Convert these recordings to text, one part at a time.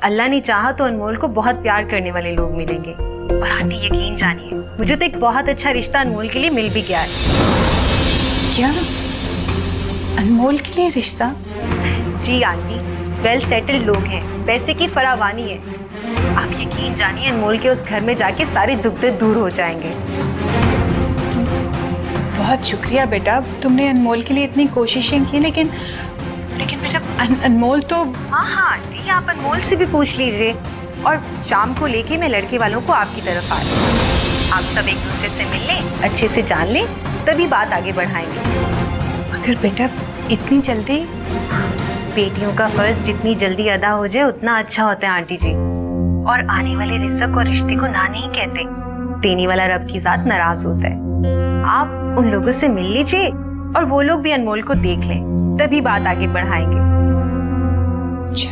अल्लाह ने चाहा तो अनमोल को बहुत प्यार करने वाले लोग मिलेंगे। और आंटी यकीन जानिए, मुझे तो एक बहुत अच्छा रिश्ता अनमोल के लिए मिल भी गया है। क्या? अनमोल के लिए रिश्ता? जी आंटी, वेल सेटल्ड लोग हैं, पैसे की फरावानी है। आप यकीन जानिए अनमोल के उस घर में जाके सारे दुख दर्द दूर हो जाएंगे। बहुत शुक्रिया बेटा, तुमने अनमोल के लिए इतनी कोशिशें की, लेकिन बेटा अनमोल तो। हाँ आंटी, आप अनमोल से भी पूछ लीजिए। और शाम को लेके मैं लड़के वालों को आपकी तरफ आ रही हूँ। आप सब एक दूसरे से मिल लें, अच्छे से जान लें, तभी बात आगे बढ़ाएंगे। मगर बेटा इतनी जल्दी? बेटियों का फर्ज जितनी जल्दी अदा हो जाए उतना अच्छा होता है आंटी जी। और आने वाले रिज़्क़ और रिश्ते को ना नहीं कहते, देने वाला रब की जात नाराज होता है। आप उन लोगों से मिल लीजिए और वो लोग भी अनमोल को देख लें, तभी बात आगे बढ़ाएंगे। अच्छा।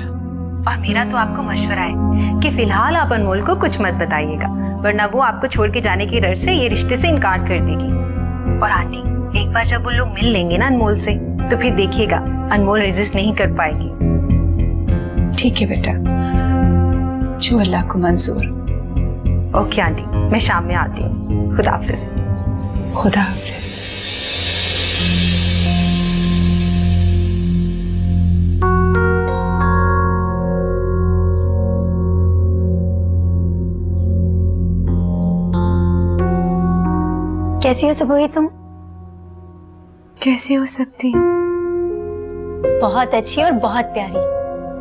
और मेरा तो आपको मशवरा है कि फिलहाल आप अनमोल को कुछ मत बताइएगा, वरना वो आपको छोड़ के जाने की डर से ये रिश्ते से इनकार कर देगी। और आंटी, एक बार जब वो लोग मिल लेंगे ना अनमोल से, तो फिर देखिएगा अनमोल रेजिस्ट नहीं कर पाएगी। ठीक है बेटा, जो अल्लाह को मंजूर। ओके आंटी, मैं शाम में आती हूँ। खुदा हाफिज। खुदा हाफिज। कैसी हो सुबोही तुम? कैसी हो सकती हूँ? बहुत अच्छी और बहुत प्यारी।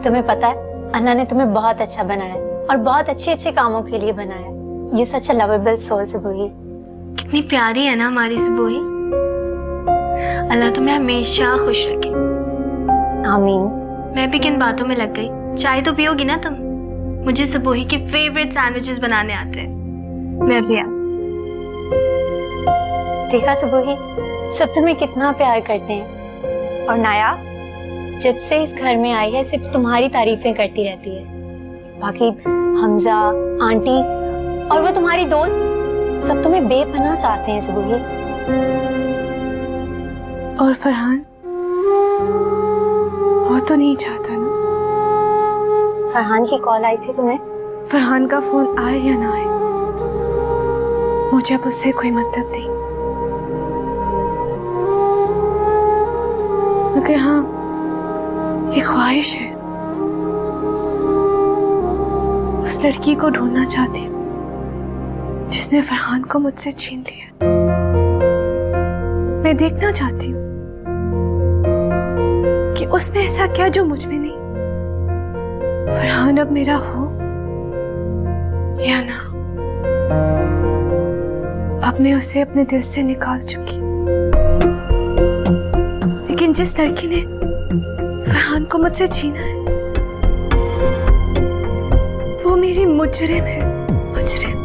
तुम्हें पता है अल्लाह ने तुम्हें बहुत अच्छा बनाया और बहुत अच्छे अच्छे कामों के लिए बनाया। You such a lovable soul Subohi. कितनी प्यारी है ना हमारी सुबोही। अल्लाह तुम्हें हमेशा खुश रखे। आमीन। मैं भी किन बातों में लग गई। चाय तो पियोगी ना तुम? मुझे सुबोही के फेवरेट सैंडविचेस बनाने आते हैं। मैं भी देखा सुबोही, सब तुम्हें कितना प्यार करते हैं। और नाया जब से इस घर में आई है सिर्फ तुम्हारी तारीफें करती रहती है। बाकी हमजा, आंटी और वो तुम्हारी दोस्त सब तुम्हें बेपनाह चाहते हैं सुबोही। और फरहान, वो तो नहीं चाहता ना? फरहान की कॉल आई थी तुम्हें? फरहान का फोन आए या ना आए, मुझे अब उससे कोई मतलब नहीं। मगर हाँ, एक ख्वाहिश है, उस लड़की को ढूंढना चाहती हूँ जिसने फरहान को मुझसे छीन लिया। मैं देखना चाहती हूँ कि उसमें ऐसा क्या जो मुझ में नहीं। फरहान अब मेरा हो या ना, अब मैं उसे अपने दिल से निकाल चुकी। लेकिन जिस लड़की ने फरहान को मुझसे छीना है, वो मेरी मुजरिम है, मुजरिम।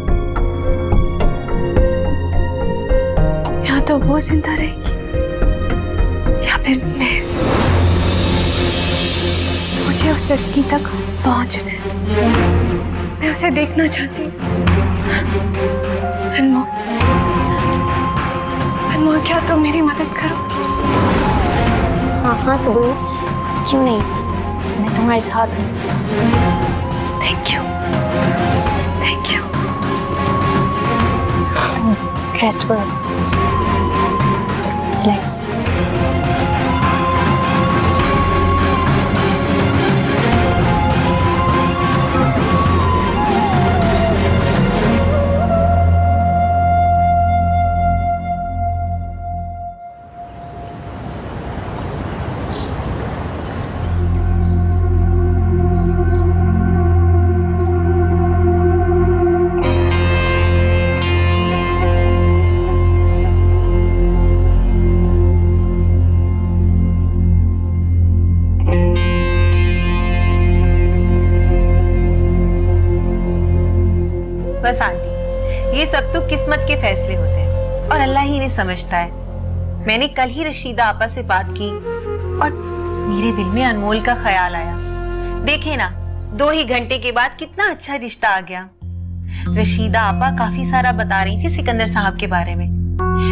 या तो वो जिंदा रहेगी या फिर मैं। मुझे उस लड़की तक पहुंचना है। मैं उसे देखना चाहती हूँ। अनमोल, अनमोल, क्या तुम मेरी मदद करोगी? हाँ हाँ सुबोही, क्यों नहीं, मैं तुम्हारे साथ हूँ। Thank you, thank you. Rest करो, रिलैक्स। बस आंटी, ये सब तो किस्मत के फैसले होते हैं और अल्लाह ही इन्हें समझता है। मैंने कल ही रशीदा आपा से बात की और मेरे दिल में अनमोल का ख्याल आया। देखे ना, 2 ही घंटे के बाद कितना अच्छा रिश्ता आ गया। रशीदा आपा काफी सारा बता रही थी सिकंदर साहब के बारे में।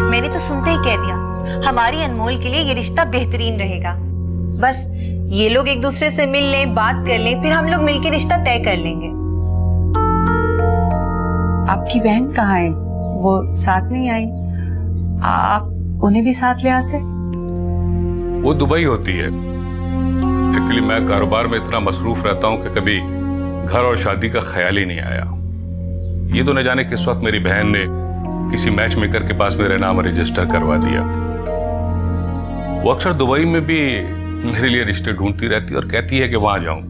मैंने तो सुनते ही कह दिया हमारी अनमोल के लिए ये रिश्ता बेहतरीन रहेगा। बस ये लोग एक दूसरे से मिल लें, बात कर लें, फिर हम लोग मिलकर रिश्ता तय कर लेंगे। आपकी बहन कहाँ है? वो साथ नहीं आई? आप उन्हें भी साथ ले आते? वो दुबई होती है। एक्चुअली मैं कारोबार में इतना मसरूफ रहता हूं कि कभी घर और शादी का ख्याल ही नहीं आया। ये तो न जाने किस वक्त मेरी बहन ने किसी मैच मेकर के पास मेरे नाम रजिस्टर करवा दिया। वो अक्सर दुबई में भी मेरे लिए रिश्ते ढूंढती रहती है और कहती है कि वहां जाऊं,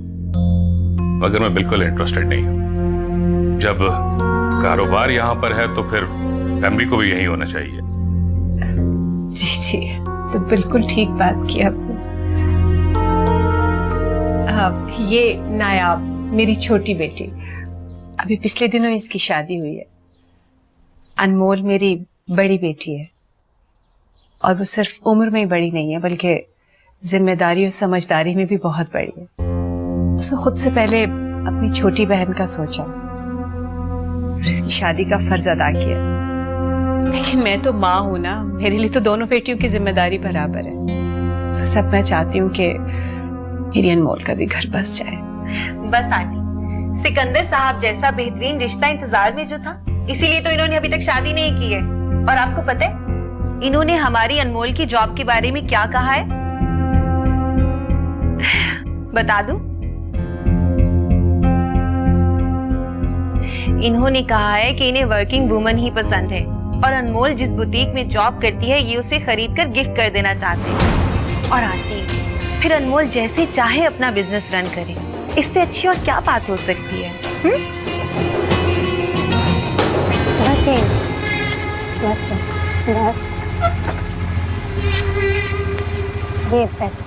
मगर मैं बिल्कुल इंटरेस्टेड नहीं हूं। जब कारोबार यहां पर है तो फिर फैमिली को भी यही होना चाहिए। जी जी, तो बिल्कुल ठीक बात की आपने। ये नायाब मेरी छोटी बेटी, अभी पिछले दिनों इसकी शादी हुई है। अनमोल मेरी बड़ी बेटी है, और वो सिर्फ उम्र में ही बड़ी नहीं है बल्कि जिम्मेदारी और समझदारी में भी बहुत बड़ी है। उसने खुद से पहले अपनी छोटी बहन का सोचा और इसकी शादी का फर्ज अदा किया। लेकिन मैं तो माँ हूं ना, मेरे लिए तो दोनों बेटियों की जिम्मेदारी बराबर है। बस अब मैं चाहती हूँ कि मेरी अनमोल का भी घर बस जाए। बस आंटी, सिकंदर साहब जैसा बेहतरीन रिश्ता इंतजार में जो था, इसीलिए तो इन्होंने अभी तक शादी नहीं की है। और आपको पता है इन्होंने हमारी अनमोल की जॉब के बारे में क्या कहा है? बता दूं? इन्होंने कहा है कि इन्हें वर्किंग वुमन ही पसंद है और अनमोल जिस बुटीक में जॉब करती है ये उसे खरीद कर गिफ्ट कर देना चाहते हैं। और आंटी, फिर अनमोल जैसे चाहे अपना बिजनेस रन करे, इससे अच्छी और क्या बात हो सकती है? बस ये, बस बस बस, ये बस।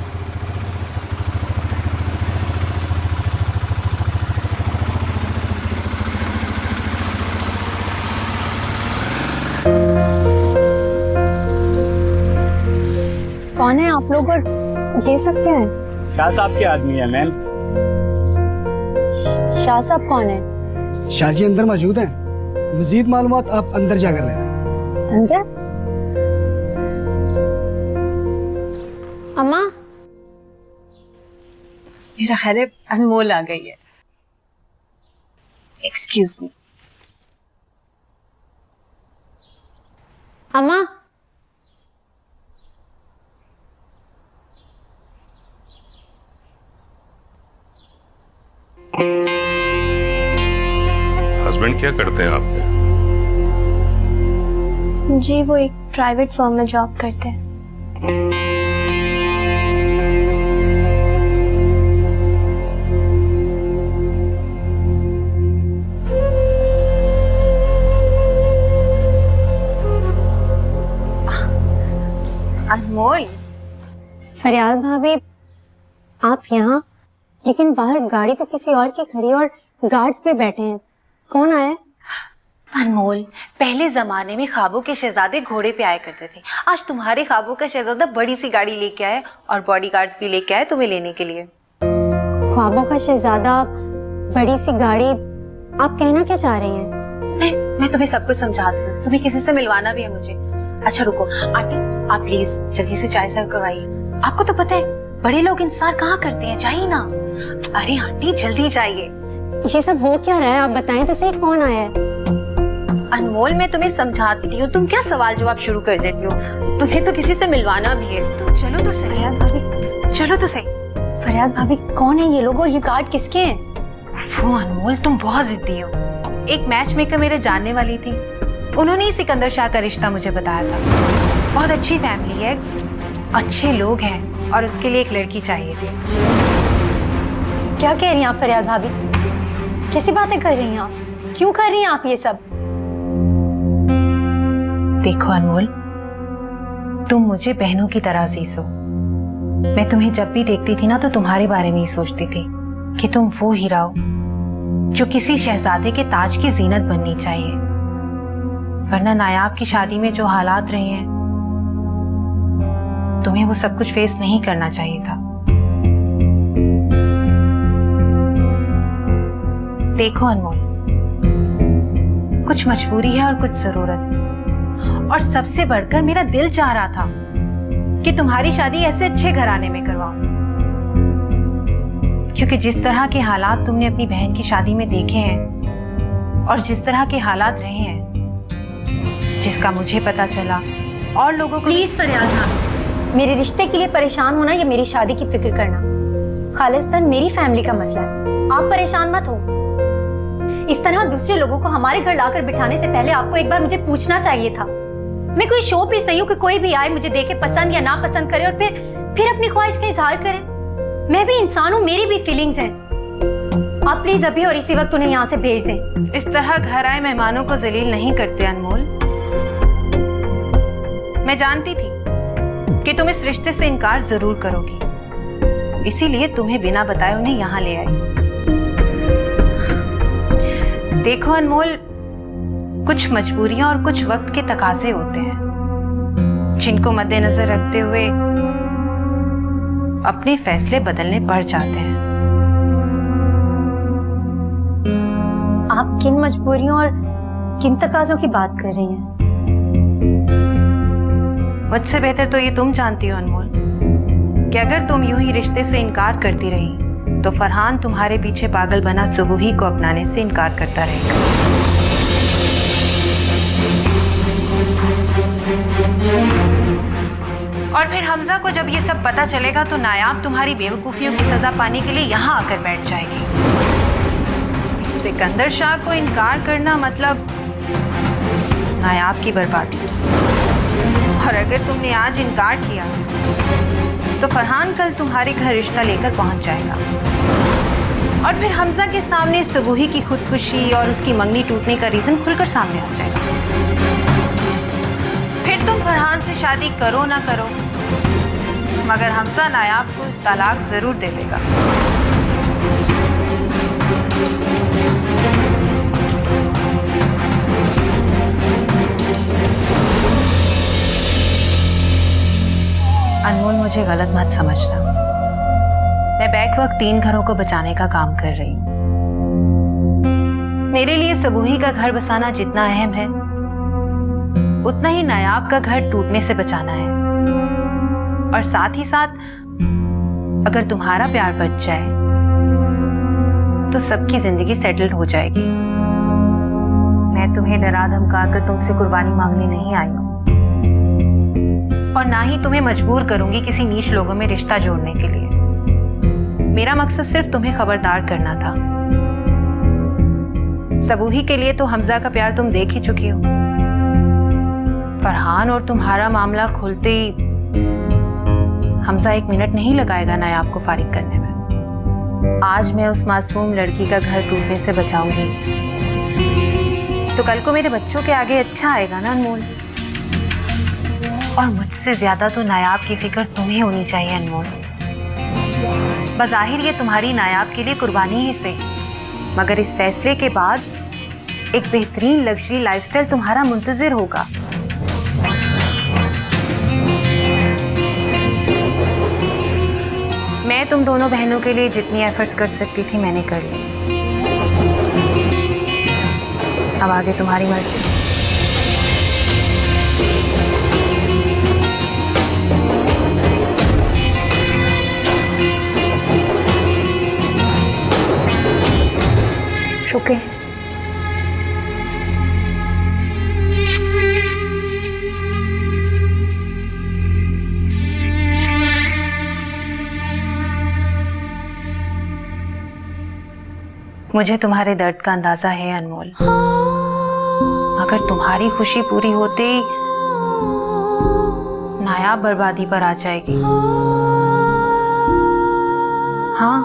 कौन है आप लोग और ये सब क्या है? शाह साहब के आदमी है मैम। शाह साहब कौन है? शाह जी अंदर मौजूद हैं। मजीद मालूमात आप अंदर जाकर लें। अंदर? अम्मा, मेरा ख्याल है अनमोल आ गई है। Excuse me. अम्मा, हस्बैंड क्या करते हैं आपके? जी वो एक प्राइवेट फर्म में जॉब करते हैं। अनमोल, फरियाद भाभी, आप यहाँ? लेकिन बाहर गाड़ी तो किसी और की खड़ी है और गार्ड्स पे बैठे हैं। कौन आया है? अनमोल, पहले जमाने में ख्वाबों के शहजादे घोड़े पे आया करते थे। आज तुम्हारे ख्वाबों का शहजादा बड़ी सी गाड़ी लेके आया और बॉडीगार्ड्स भी लेके आए तुम्हें लेने के लिए। ख्वाबों का शहजादा, बड़ी सी गाड़ी, आप कहना क्या चाह रही हैं? मैं तुम्हें सब कुछ समझाती हूँ, तुम्हें किसी से मिलवाना भी है मुझे। अच्छा रुको आंटी, आप प्लीज जल्दी से चाय सर्व करवाइए। आपको तो पता है बड़े लोग इंतजार कहाँ करते हैं, चाहिए ना? अरे आंटी जल्दी जाइए। ये सब हो क्या रहा है, आप बताएं तो सही, कौन आया है? अनमोल, मैं तुम्हें समझाती हूँ, तुम क्या सवाल जवाब शुरू कर देती हो? तुम्हें तो किसी से मिलवाना भी है, तुम चलो तो सही। फरियाद भाभी, चलो तो सही। फरियाद भाभी, कौन है ये लोग और ये गार्ड किसके हैं? वो अनमोल, तुम बहुत जिद्दी हो। एक मैच मेकर मेरे जानने वाली थी, उन्होंने ही सिकंदर शाह का रिश्ता मुझे बताया था। बहुत अच्छी फैमिली है, अच्छे लोग हैं और उसके लिए एक लड़की चाहिए थी। क्या कह रही हैं आप फरियाद भाभी? कैसी बातें कर रही हैं आप? क्यों कर रही हैं आप ये सब? देखो अनमोल, तुम मुझे बहनों की तरह अजीज हो। मैं तुम्हें जब भी देखती थी ना तो तुम्हारे बारे में ही सोचती थी कि तुम वो हीरा हो जो किसी शहजादे के ताज की जीनत बननी चाहिए। वरना नायाब की शादी में जो हालात रहे हैं, तुम्हें वो सब कुछ फेस नहीं करना चाहिए था। देखो अनमोल, कुछ मजबूरी है और कुछ जरूरत, और सबसे बढ़कर मेरा दिल चाह रहा था कि तुम्हारी शादी ऐसे अच्छे घराने में करवाऊं। क्योंकि जिस तरह के हालात तुमने अपनी बहन की शादी में देखे हैं और जिस तरह के हालात रहे हैं, जिसका मुझे पता चला और लोगों को। प्लीज फरियाद खान, मेरे रिश्ते के लिए परेशान होना या मेरी शादी की फिक्र करना खालिस्तान मेरी फैमिली का मसला है। आप परेशान मत हो। इस तरह दूसरे लोगों को हमारे घर लाकर बिठाने से पहले आपको एक बार मुझे पूछना चाहिए था। मैं कोई शो पीस नहीं हूँ कि कोई भी आए मुझे देखे पसंद या ना पसंद करे और फिर अपनी ख्वाहिश का इजहार करे। मैं भी इंसान हूँ, मेरी भी फीलिंग्स हैं। आप प्लीज अभी और इसी वक्त उन्हें यहाँ से भेज दें। इस तरह घर आए मेहमानों को जलील नहीं करते अनमोल। मैं जानती थी कि तुम इस रिश्ते से इनकार जरूर करोगी, इसीलिए तुम्हें बिना बताए उन्हें यहाँ ले आई। देखो अनमोल, कुछ मजबूरियां और कुछ वक्त के तकाजे होते हैं जिनको मद्देनजर रखते हुए अपने फैसले बदलने पड़ जाते हैं। आप किन मजबूरियों और किन तकाजों की बात कर रही हैं? मुझसे बेहतर तो ये तुम जानती हो अनमोल कि अगर तुम यूं ही रिश्ते से इनकार करती रही तो फरहान तुम्हारे पीछे पागल बना सुबुही को अपनाने से इनकार करता रहेगा। और फिर हमजा को जब ये सब पता चलेगा तो नायाब तुम्हारी बेवकूफियों की सजा पाने के लिए यहाँ आकर बैठ जाएगी। सिकंदर शाह को इनकार करना मतलब नायाब की बर्बादी। और अगर तुमने आज इनकार किया तो फरहान कल तुम्हारे घर रिश्ता लेकर पहुंच जाएगा और फिर हमजा के सामने सुबुही की खुदकुशी और उसकी मंगनी टूटने का रीजन खुलकर सामने आ जाएगा। फिर तुम फरहान से शादी करो ना करो, मगर हमजा नायाब को तलाक जरूर दे देगा। अनमोल, मुझे गलत मत समझना। मैं बैक वक्त 3 घरों को बचाने का काम कर रही हूँ। मेरे लिए सबूही का घर बसाना जितना अहम है, उतना ही नायाब का घर टूटने से बचाना है। और साथ ही साथ अगर तुम्हारा प्यार बच जाए तो सबकी जिंदगी सेटल्ड हो जाएगी। मैं तुम्हें डरा धमका कर तुमसे कुर्बानी मांगने नहीं आई हूं और ना ही तुम्हें मजबूर करूंगी किसी नीच लोगों में रिश्ता जोड़ने के लिए। मेरा मकसद सिर्फ तुम्हें खबरदार करना था। सबूही के लिए तो हमजा का प्यार तुम देख ही चुकी हो। फरहान और तुम्हारा मामला खुलते ही हमजा 1 मिनट नहीं लगाएगा नायाब को फारिग करने में। आज मैं उस मासूम लड़की का घर टूटने से बचाऊंगी तो कल को मेरे बच्चों के आगे अच्छा आएगा ना अनमोल। और मुझसे ज्यादा तो नायाब की फिक्र तुम्हें होनी चाहिए अनमोल। बज़ाहिर ये तुम्हारी नायाब के लिए कुर्बानी ही सही, मगर इस फैसले के बाद एक बेहतरीन लग्जरी लाइफस्टाइल तुम्हारा मुंतजिर होगा। मैं तुम दोनों बहनों के लिए जितनी एफर्ट्स कर सकती थी मैंने कर ली। अब आगे तुम्हारी मर्जी। शुक्र। मुझे तुम्हारे दर्द का अंदाजा है अनमोल, मगर तुम्हारी खुशी पूरी होते ही नायाब बर्बादी पर आ जाएगी। हाँ,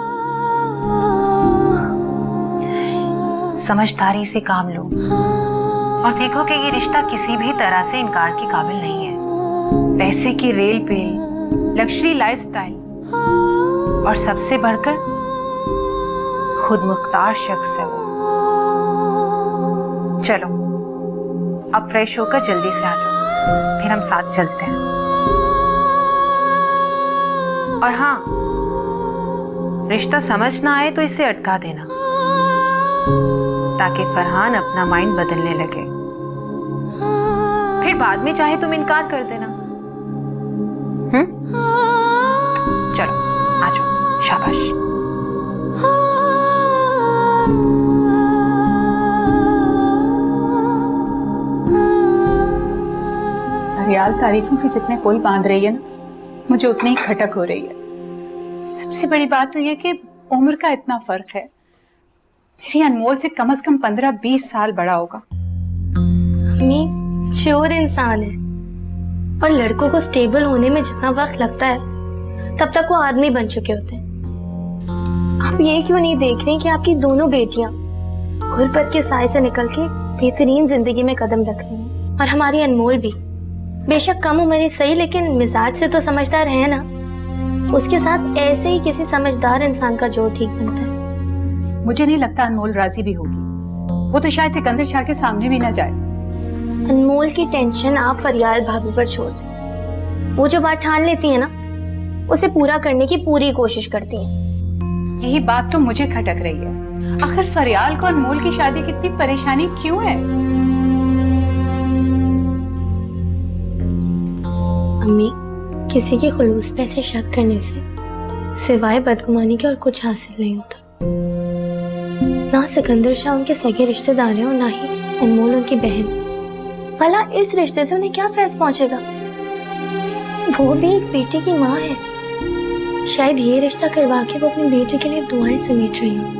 समझदारी से काम लो और देखो कि ये रिश्ता किसी भी तरह से इनकार के काबिल नहीं है। पैसे की रेल पेल, लग्जरी लाइफस्टाइल और सबसे बढ़कर खुद मुख्तार शख्स है वो। चलो अब फ्रेश होकर जल्दी से आ जाओ, फिर हम साथ चलते हैं। और हाँ, रिश्ता समझ ना आए तो इसे अटका देना ताकि फरहान अपना माइंड बदलने लगे। फिर बाद में चाहे तुम इनकार कर देना। चलो आ जाओ, शाबाश। फरियाल तारीफों के जितने पुल बांध रही है ना, मुझे उतनी ही खटक हो रही है। सबसे बड़ी बात तो ये कि उम्र का इतना फर्क है। मेरी अनमोल से कम 15-20 साल बड़ा होगा। अम्मी श्योर इंसान है, और लड़कों को स्टेबल होने में जितना वक्त लगता है तब तक वो आदमी बन चुके होते हैं। आप ये क्यों नहीं देख रहे कि आपकी दोनों बेटियां गुरबत के साए से निकल के बेहतरीन जिंदगी में कदम रख रही हैं, और हमारी अनमोल भी बेशक कम उम्र ही सही, लेकिन मिजाज से तो समझदार है ना। उसके साथ ऐसे ही किसी समझदार इंसान का जोड़ ठीक बनता है। मुझे नहीं लगता अनमोल राजी भी होगी। वो तो शायद सिकंदर शाह के सामने भी ना जाए। अनमोल की टेंशन आप फरियाल भाभी पर छोड़ दें। वो जो बात ठान लेती है ना, उसे पूरा करने की पूरी कोशिश करती हैं। यही बात तो मुझे खटक रही है। आखिर फरियाल को अनमोल की शादी की इतनी परेशानी क्यों है? अम्मी, किसी के खुलूस पे ऐसे शक करने से सिवाय बदगुमानी के और कुछ हासिल नहीं होता। ना सिकंदर शाह उनके सगे रिश्तेदार हैं और ना ही अनमोल उनकी बहन। भला इस रिश्ते से उन्हें क्या फैस पहुंचेगा? वो भी एक बेटी की माँ है। शायद ये रिश्ता करवा के वो अपनी बेटी के लिए दुआएं समेट रही हो।